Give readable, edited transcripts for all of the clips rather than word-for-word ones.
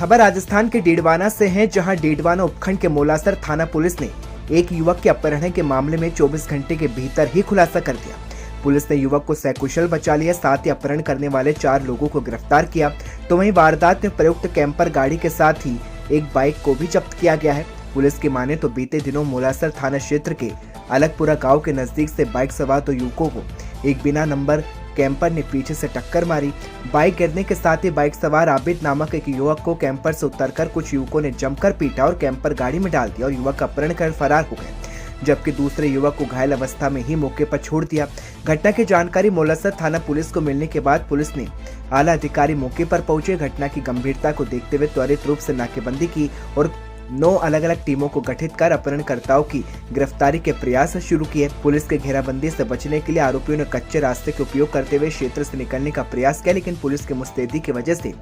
खबर राजस्थान के डीडवाना से है, जहां डीडवाना उपखंड के मोलासर थाना पुलिस ने एक युवक के अपहरण के मामले में 24 घंटे के भीतर ही खुलासा कर दिया। पुलिस ने युवक को सकुशल बचा लिया, साथ ही अपहरण करने वाले 4 लोगों को गिरफ्तार किया। तो वहीं वारदात में प्रयुक्त कैंपर गाड़ी के साथ ही एक बाइक को भी जब्त किया गया है। पुलिस की माने तो बीते दिनों मोलासर थाना क्षेत्र के अलगपुरा गांव के नजदीक से बाइक सवार 2 युवकों को एक बिना नंबर कैंपर ने पीछे से टक्कर मारी। बाइक गिरने के साथ ही बाइक सवार आबिद नामक एक युवक को कैंपर से उतरकर कुछ युवकों ने जमकर पीटा और कैंपर गाड़ी में डाल दिया और युवक अपहरण कर फरार हो गए, जबकि दूसरे युवक को घायल अवस्था में ही मौके पर छोड़ दिया। घटना की जानकारी मोलासर थाना पुलिस को मिलने के बाद पुलिस ने आला अधिकारी मौके पर पहुंचे। घटना की गंभीरता को देखते हुए त्वरित रूप से नाकेबंदी की और 9 अलग अलग टीमों को गठित कर अपहरणकर्ताओं की गिरफ्तारी के प्रयास शुरू किए। पुलिस के घेराबंदी से बचने के लिए आरोपियों ने कच्चे रास्ते का उपयोग करते हुए क्षेत्र से निकलने का प्रयास किया, लेकिन पुलिस की मुस्तैदी की वजह से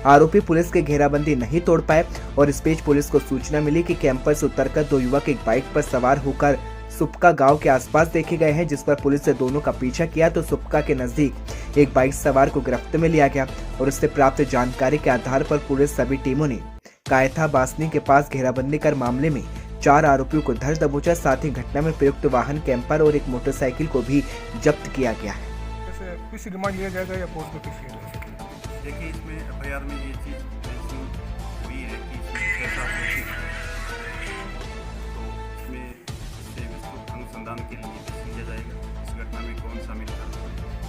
आरोपी पुलिस के घेराबंदी नहीं तोड़ पाए। और इस बीच पुलिस को सूचना मिली कि कैंपर से उतरकर 2 युवक एक बाइक पर सवार होकर सुपका गांव के आसपास देखे गए हैं, जिस पर पुलिस ने दोनों का पीछा किया तो सुपका के नजदीक एक बाइक सवार को गिरफ्त में लिया गया और उससे प्राप्त जानकारी के आधार पर पुलिस सभी टीमों ने कायथा बासनी के पास घेराबंदी कर मामले में 4 आरोपियों को धर दबोचा। साथ ही घटना में प्रयुक्त वाहन कैंपर और एक मोटरसाइकिल को भी जब्त किया गया है। किस रिमांड लिया जाएगा या कोर्ट में पेश किया जाएगा? देखिए, इसमें एफआईआर में ये चीज़ हुई है कि इसमें कैसा तो इसमें से विस्तृत अनुसंधान के लिए लिया जाएगा। इस घटना में कौन शामिल था,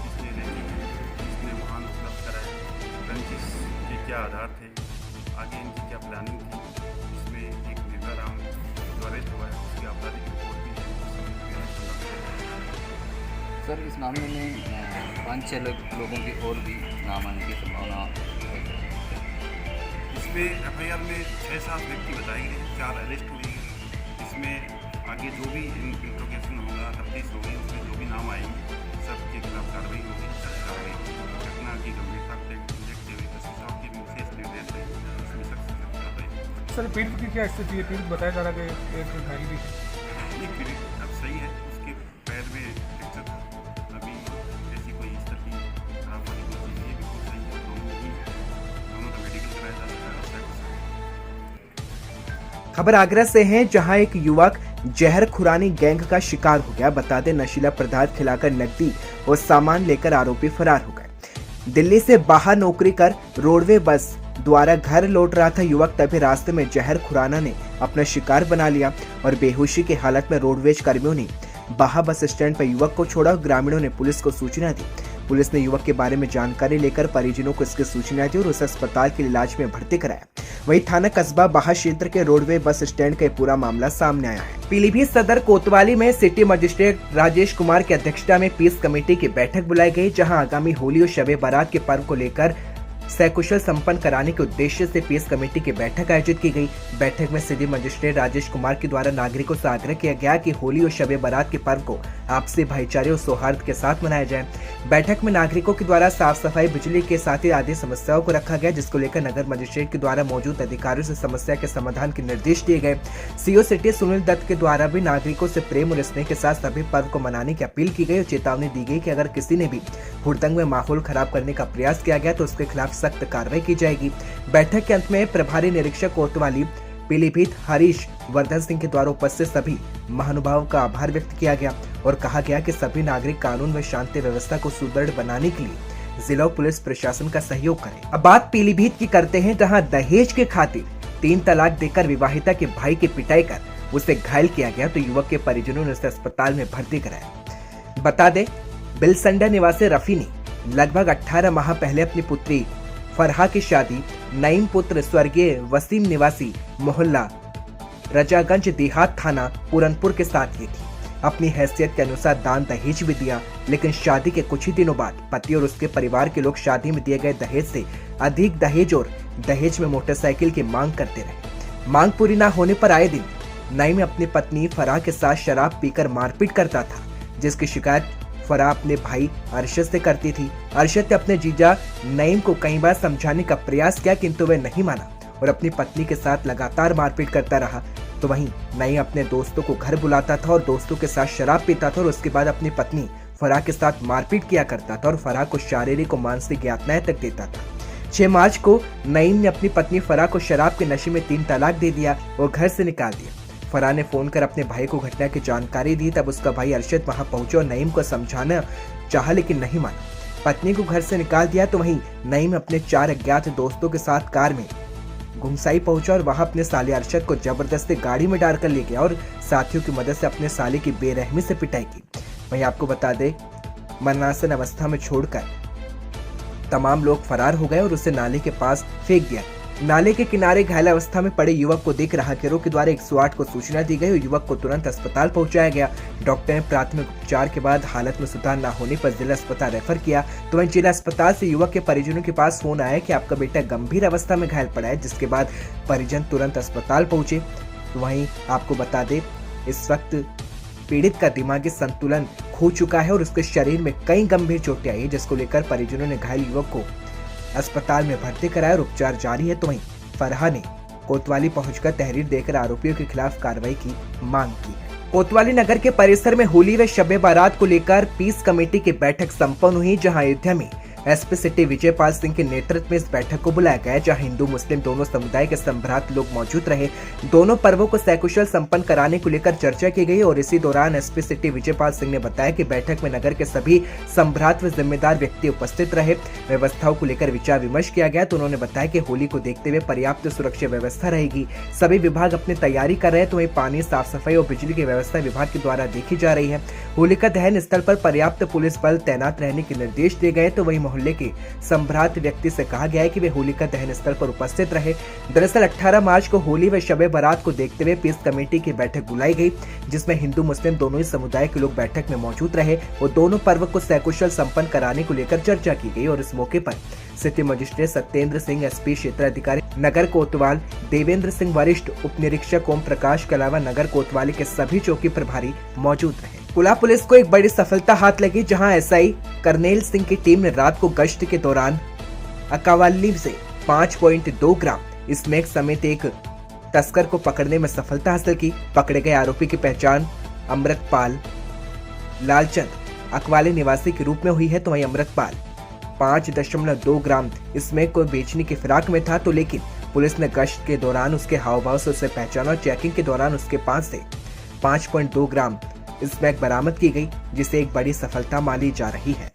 किसने रैकी की, किसने वाहन उपलब्ध कराया, रंजिश के क्या आधार थे, आगे इनकी क्या प्लानिंग थी। इसमें एक निर्भया राम त्वरित हुआ है, उसकी आपराधिक रिपोर्ट भी है। सर, इस मामले में 5-6 लोगों की और भी नाम आने की संभावना है। इसमें एफआईआर में 6-7 व्यक्ति बताए गए, 4 अरेस्ट हुए हैं। इसमें आगे जो भी इंट्रोगेशन होगा, तफ्तीश होगी, उसमें जो भी नाम आएंगे सबके खिलाफ कार्रवाई होगी। घटना की गंभीरता को देखते हुए एसपी साहब के विशेष निर्देश है इसमें सख्त कार्रवाई। सर, पीड़ित की क्या स्थिति है? पीड़ित बताया जा रहा है कि एक घायल भी है। नहीं, पीड़ित अब सही है, उसके पैर में फ्रैक्चर था, अभी ऐसी कोई स्थिति खराब होने की चीज़ नहीं, बिल्कुल सही है। दोनों का मेडिकल कराया जा रहा है। खबर आगरा से है, जहां एक युवक जहर खुरानी गैंग का शिकार हो गया। बता दें, नशीला पदार्थ खिलाकर नकदी और सामान लेकर आरोपी फरार हो गए। दिल्ली से बाहर नौकरी कर रोडवे बस द्वारा घर लौट रहा था युवक, तभी रास्ते में जहर खुराना ने अपना शिकार बना लिया और बेहोशी की हालत में रोडवेज कर्मियों ने बाहा बस स्टैंड पर युवक को छोड़ा और ग्रामीणों ने पुलिस को सूचना दी। पुलिस ने युवक के बारे में जानकारी लेकर परिजनों को इसकी सूचना दी और उसे अस्पताल के इलाज में भर्ती कराया। वहीं थाना कस्बा बाहा क्षेत्र के रोडवे बस स्टैंड का पूरा मामला सामने आया है। पीलीभीत सदर कोतवाली में सिटी मजिस्ट्रेट राजेश कुमार की अध्यक्षता में पीस कमेटी की बैठक बुलाई गई, जहां आगामी होली और शबे बारात के पर्व को लेकर सकुशल संपन्न कराने के उद्देश्य से पीस कमेटी की बैठक आयोजित की गई। बैठक में सिटी मजिस्ट्रेट राजेश कुमार के द्वारा नागरिकों से आग्रह किया गया कि होली और शबे बारात के पर्व को आपसी भाईचारे और सौहार्द के साथ मनाया जाए। बैठक में नागरिकों के द्वारा साफ सफाई, बिजली के साथ ही आदि समस्याओं को रखा गया, जिसको लेकर नगर मजिस्ट्रेट के द्वारा मौजूद अधिकारियों से समस्या के समाधान के निर्देश दिए गए। सीओ सिटी सुनील दत्त के द्वारा भी नागरिकों से प्रेम और स्नेह के साथ सभी पर्व को मनाने की अपील की गई और चेतावनी दी गई कि अगर किसी ने भी हुड़दंग में माहौल खराब करने का प्रयास किया गया तो उसके खिलाफ सख्त कार्रवाई की जाएगी। बैठक के अंत में प्रभारी निरीक्षक कोतवाली पीलीभीत हरीश वर्धन सिंह के द्वारा उपस्थित सभी महानुभावों का आभार व्यक्त किया गया और कहा गया कि सभी नागरिक कानून व शांति व्यवस्था को सुदृढ़ बनाने के लिए जिला पुलिस प्रशासन का सहयोग करें। अब बात पीलीभीत की करते हैं, जहां दहेज के खातिर 3 तलाक देकर विवाहिता के भाई की पिटाई कर उसे घायल किया गया तो युवक के परिजनों ने उसे अस्पताल में भर्ती कराया। बता दें, बिलसंडा निवासी रफी ने लगभग 18 माह पहले अपनी पुत्री फरहा की शादी नईम पुत्र स्वर्गीय वसीम निवासी मोहल्ला रजागंज देहात थाना पूरनपुर के साथ की थी। अपनी हैसियत के अनुसार दान दहेज भी दिया, लेकिन शादी के कुछ ही दिनों बाद पति और उसके परिवार के लोग शादी में दिए गए दहेज से अधिक दहेज और दहेज में मोटरसाइकिल की मांग करते रहे। मांग पूरी न होने पर आए दिन नईम अपनी पत्नी फरहा के साथ शराब पीकर मारपीट करता था, जिसकी शिकायत फरहा अपने भाई अरशद से करती थी। अरशद ने अपने जीजा नईम को कई बार समझाने का प्रयास किया, किंतु वह नहीं माना और अपनी पत्नी के साथ लगातार मारपीट करता रहा। तो वहीं नईम अपने दोस्तों को घर बुलाता था और दोस्तों के साथ शराब पीता था और उसके बाद अपनी पत्नी फरहा के साथ मारपीट किया करता था और फरहा को शारीरिक और मानसिक यातनाएं तक देता था। 6 मार्च को नईम ने अपनी पत्नी फराह को शराब के नशे में 3 तलाक दे दिया और घर से निकाल दिया। फराह ने फोन कर अपने भाई को घटना की जानकारी दी। तब उसका भाई अरशद वहां पहुंचा और नईम को समझाना चाहा लेकिन नहीं माना। पत्नी को घर से निकाल दिया तो वहीं नईम अपने 4 अज्ञात दोस्तों के साथ कार में घुमसाई पहुंचा और वहां अपने साले अरशद को जबरदस्ती गाड़ी में डालकर ले गया और साथियों की मदद से अपने साले की बेरहमी से पिटाई की। वहीं आपको बता दें, मरनासन अवस्था में छोड़कर तमाम लोग फरार हो गए और उसे नाले के पास फेंक दिया। नाले के किनारे घायल अवस्था में पड़े युवक को देख राहगीरों के द्वारा 108 को सूचना दी गई और युवक को तुरंत अस्पताल पहुंचाया गया। डॉक्टर ने प्राथमिक उपचार के बाद हालत में सुधार न होने पर जिला अस्पताल रेफर किया। तो वहीं जिला अस्पताल से युवक के परिजनों के पास फोन आया कि आपका बेटा गंभीर अवस्था में घायल पड़ा है, जिसके बाद परिजन तुरंत अस्पताल पहुंचे। तो वहीं आपको बता दें, इस वक्त पीड़ित का दिमागी संतुलन खो चुका है और उसके शरीर में कई गंभीर चोटें आई है, जिसको लेकर परिजनों ने घायल युवक को अस्पताल में भर्ती कराया और उपचार जारी है। तो वहीं फराह ने कोतवाली पहुंचकर तहरीर देकर आरोपियों के खिलाफ कार्रवाई की मांग की है। कोतवाली नगर के परिसर में होली व शब बारात को लेकर पीस कमेटी की बैठक संपन्न हुई, जहां अयोध्या में एसपी सिटी विजयपाल सिंह के नेतृत्व में इस बैठक को बुलाया गया, जहां हिंदू मुस्लिम दोनों समुदाय के संभ्रांत लोग मौजूद रहे। दोनों पर्वों को सकुशल संपन्न कराने को लेकर चर्चा की गई और इसी दौरान एसपी सिटी विजयपाल सिंह ने बताया कि बैठक में नगर के सभी संभ्रांत व जिम्मेदार व्यक्ति उपस्थित रहे। व्यवस्थाओं को लेकर विचार विमर्श किया गया। तो उन्होंने बताया कि होली को देखते हुए पर्याप्त सुरक्षा व्यवस्था रहेगी। सभी विभाग अपनी तैयारी कर रहे हैं। तो वहीं पानी, साफ सफाई और बिजली की व्यवस्था विभाग के द्वारा देखी जा रही है। होलिका दहन स्थल पर पर्याप्त पुलिस बल तैनात रहने के निर्देश दिए गए। तो वहीं मोहल्ले के संभ्रांत व्यक्ति से कहा गया है कि वे होलिका दहन स्थल पर उपस्थित रहे। दरअसल 18 मार्च को होली व शब बारात को देखते हुए पीस कमेटी की बैठक बुलाई गई, जिसमें हिंदू मुस्लिम दोनों ही समुदाय के लोग बैठक में मौजूद रहे और दोनों पर्व को सकुशल संपन्न कराने को लेकर चर्चा की गई। और इस मौके पर city magistrate Satyendra Singh, SP क्षेत्राधिकारी नगर कोतवाल देवेंद्र सिंह, वरिष्ठ उप निरीक्षक ओम प्रकाश के अलावा नगर कोतवाली के सभी चौकी प्रभारी मौजूद रहे। कुला पुलिस को एक बड़ी सफलता हाथ लगी, जहां एसआई करनेल सिंह की टीम ने रात को गश्त के दौरान अकावाली से 5.2 ग्राम स्मैक समेत एक तस्कर को पकड़ने में सफलता हासिल की। पकड़े गए आरोपी की पहचान अमृतपाल लालचंद अकवाली निवासी के रूप में हुई है। तो वहीं अमृतपाल 5.2 ग्राम स्मैक को बेचने की फिराक में था, तो लेकिन पुलिस ने गश्त के दौरान उसके हाव भाव से उसे पहचाना और चेकिंग के दौरान उसके पास से 5.2 ग्राम स्मैक बरामद की गई, जिसे एक बड़ी सफलता मानी जा रही है।